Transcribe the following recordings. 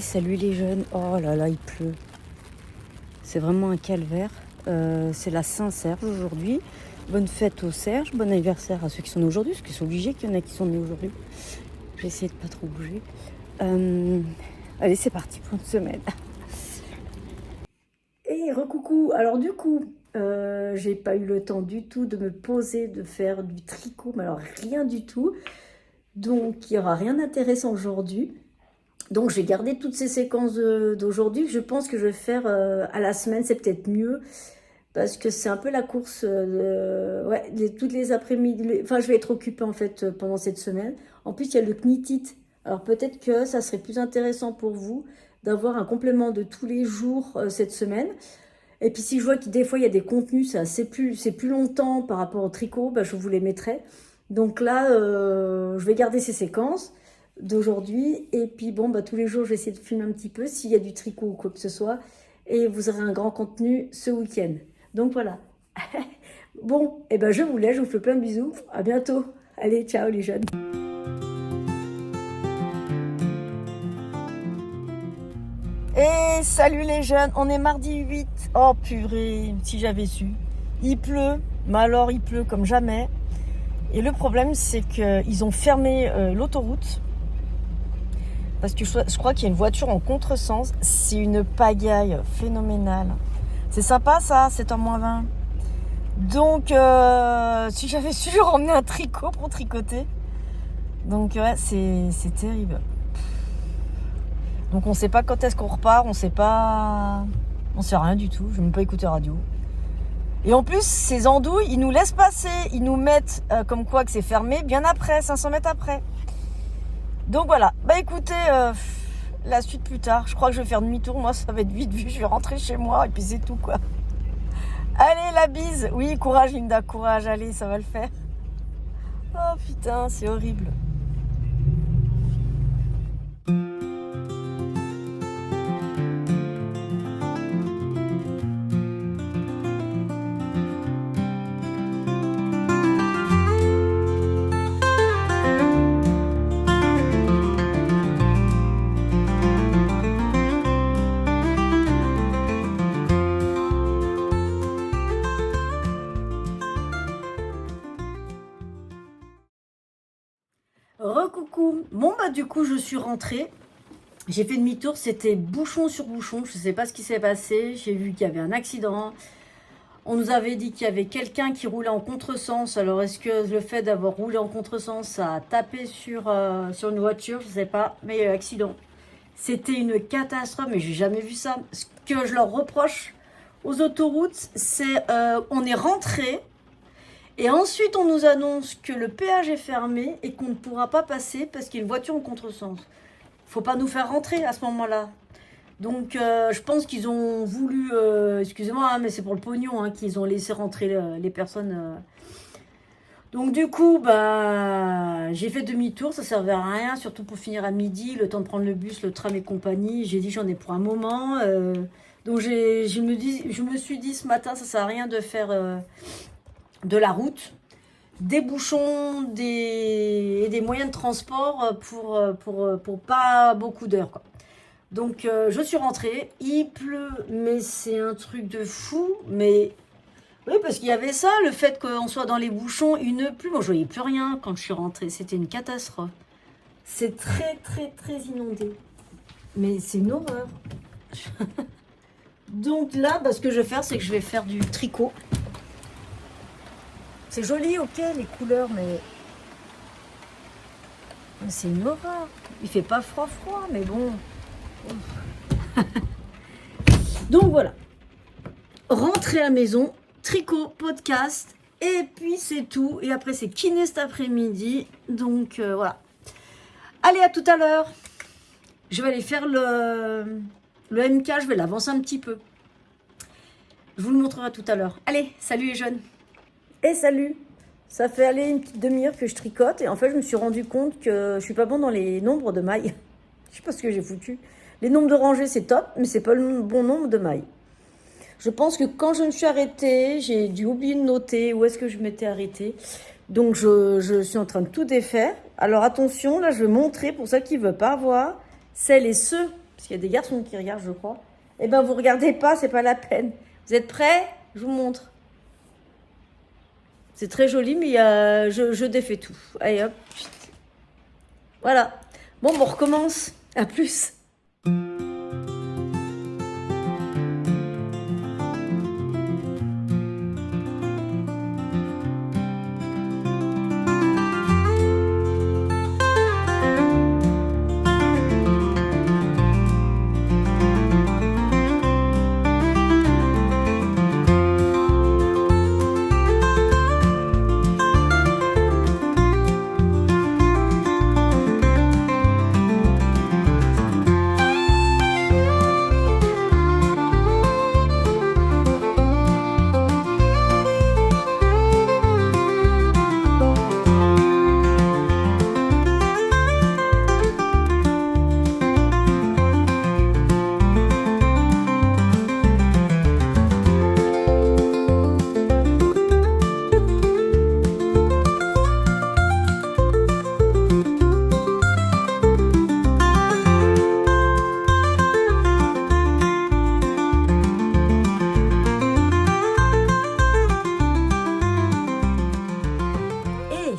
Salut les jeunes. Oh là là, il pleut. C'est vraiment un calvaire. C'est la Saint-Serge aujourd'hui. Bonne fête aux Serges, bon anniversaire à ceux qui sont nés aujourd'hui, parce qu'ils sont obligés qu'il y en a qui sont nés aujourd'hui. Je vais essayer de pas trop bouger. Allez, c'est parti pour une semaine. Et recoucou. Alors du coup, j'ai pas eu le temps du tout de me poser, de faire du tricot, mais alors rien du tout. Donc il n'y aura rien d'intéressant aujourd'hui. Donc j'ai gardé toutes ces séquences d'aujourd'hui. Je pense que je vais faire à la semaine, c'est peut-être mieux. Parce que c'est un peu la course, toutes les après-midi. Enfin, je vais être occupée en fait pendant cette semaine. En plus, il y a le Knitit. Alors peut-être que ça serait plus intéressant pour vous d'avoir un complément de tous les jours cette semaine. Et puis si je vois que des fois il y a des contenus, c'est plus longtemps par rapport au tricot, bah, je vous les mettrai. Donc là, je vais garder ces séquences d'aujourd'hui. Et puis bon, bah, tous les jours, je vais essayer de filmer un petit peu s'il y a du tricot ou quoi que ce soit. Et vous aurez un grand contenu ce week-end. Donc voilà. Bon, et ben je vous laisse, je vous fais plein de bisous. À bientôt. Allez, ciao les jeunes. Et salut les jeunes, on est mardi 8. Oh purée, si j'avais su. Il pleut, mais alors il pleut comme jamais. Et le problème, c'est qu'ils ont fermé l'autoroute. Parce que je crois qu'il y a une voiture en contresens. C'est une pagaille phénoménale. C'est sympa ça, c'est en -20. Donc, si j'avais su, j'aurais emmené un tricot pour tricoter. Donc, ouais, c'est terrible. Donc, on sait pas quand est-ce qu'on repart, on sait rien du tout. Je n'ai même pas écouté radio. Et en plus, ces andouilles, ils nous laissent passer. Ils nous mettent comme quoi que c'est fermé bien après, 500 mètres après. Donc, voilà. Bah, écoutez, la suite plus tard. Je crois que je vais faire demi-tour. Moi, ça va être vite vu. Je vais rentrer chez moi et puis c'est tout, quoi. Allez, la bise. Oui, courage, Linda, courage. Allez, ça va le faire. Oh, putain, c'est horrible. Recoucou. Bon bah du coup je suis rentrée. J'ai fait demi-tour, c'était bouchon sur bouchon. Je ne sais pas ce qui s'est passé. J'ai vu qu'il y avait un accident. On nous avait dit qu'il y avait quelqu'un qui roulait en contresens. Alors est-ce que le fait d'avoir roulé en contresens, ça a tapé sur une voiture? Je ne sais pas. Mais il y a eu accident. C'était une catastrophe, mais j'ai jamais vu ça. Ce que je leur reproche aux autoroutes, c'est on est rentré. Et ensuite, on nous annonce que le péage est fermé et qu'on ne pourra pas passer parce qu'il y a une voiture en contresens. Faut pas nous faire rentrer à ce moment-là. Donc, je pense qu'ils ont voulu, excusez-moi, hein, mais c'est pour le pognon, hein, qu'ils ont laissé rentrer les personnes. Donc, du coup, bah, j'ai fait demi-tour, ça servait à rien, surtout pour finir à midi, le temps de prendre le bus, le tram et compagnie. J'ai dit, j'en ai pour un moment. Donc, je me suis dit ce matin, ça sert à rien de faire de la route, des bouchons et des moyens de transport pour pas beaucoup d'heures, quoi. Donc je suis rentrée, il pleut, mais c'est un truc de fou. Mais oui, parce qu'il y avait ça, le fait qu'on soit dans les bouchons, une pluie. Moi je voyais plus rien quand je suis rentrée, c'était une catastrophe. C'est très très très inondé, mais c'est une horreur. Donc là, bah, ce que je vais faire, c'est que je vais faire du tricot. C'est joli, ok, les couleurs, mais c'est une horreur. Il fait pas froid, mais bon. Donc voilà. Rentrer à la maison, tricot, podcast, et puis c'est tout. Et après, c'est kiné cet après-midi. Donc voilà. Allez, à tout à l'heure. Je vais aller faire le MK, je vais l'avancer un petit peu. Je vous le montrerai tout à l'heure. Allez, salut les jeunes. Et salut! Ça fait aller une petite demi-heure que je tricote et en fait je me suis rendu compte que je suis pas bon dans les nombres de mailles. Je sais pas ce que j'ai foutu. Les nombres de rangées c'est top, mais c'est pas le bon nombre de mailles. Je pense que quand je me suis arrêtée, j'ai dû oublier de noter où est-ce que je m'étais arrêtée. Donc je suis en train de tout défaire. Alors attention, là je vais montrer pour ceux qui ne veulent pas voir celles et ceux parce qu'il y a des garçons qui regardent, je crois. Eh ben, vous regardez pas, c'est pas la peine. Vous êtes prêts? Je vous montre. C'est très joli, mais je défais tout. Allez, hop. Voilà. Bon, on recommence. À plus.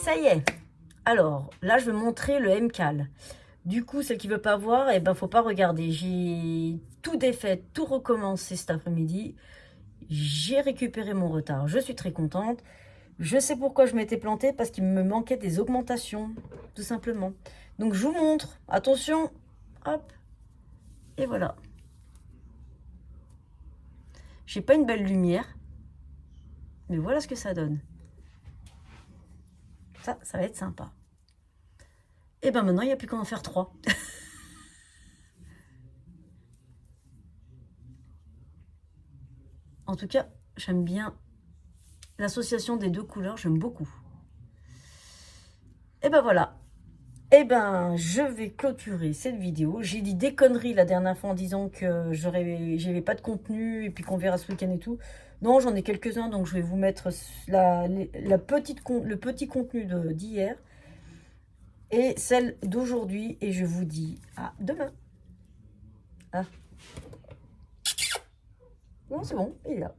Ça y est. Alors, là, je vais montrer le MCAL. Du coup, celle qui ne veut pas voir, eh ben, faut pas regarder. J'ai tout défait, tout recommencé cet après-midi. J'ai récupéré mon retard. Je suis très contente. Je sais pourquoi je m'étais plantée, parce qu'il me manquait des augmentations, tout simplement. Donc, je vous montre. Attention. Hop. Et voilà. J'ai pas une belle lumière, mais voilà ce que ça donne. Ça va être sympa. Et ben maintenant, il n'y a plus qu'à en faire 3. En tout cas, j'aime bien l'association des deux couleurs, j'aime beaucoup. Et ben voilà. Et ben, je vais clôturer cette vidéo. J'ai dit des conneries la dernière fois en disant que j'avais pas de contenu et puis qu'on verra ce week-end et tout. Non, j'en ai quelques-uns, donc je vais vous mettre le petit contenu d'hier et celle d'aujourd'hui. Et je vous dis à demain. Ah. Non, c'est bon, il est là.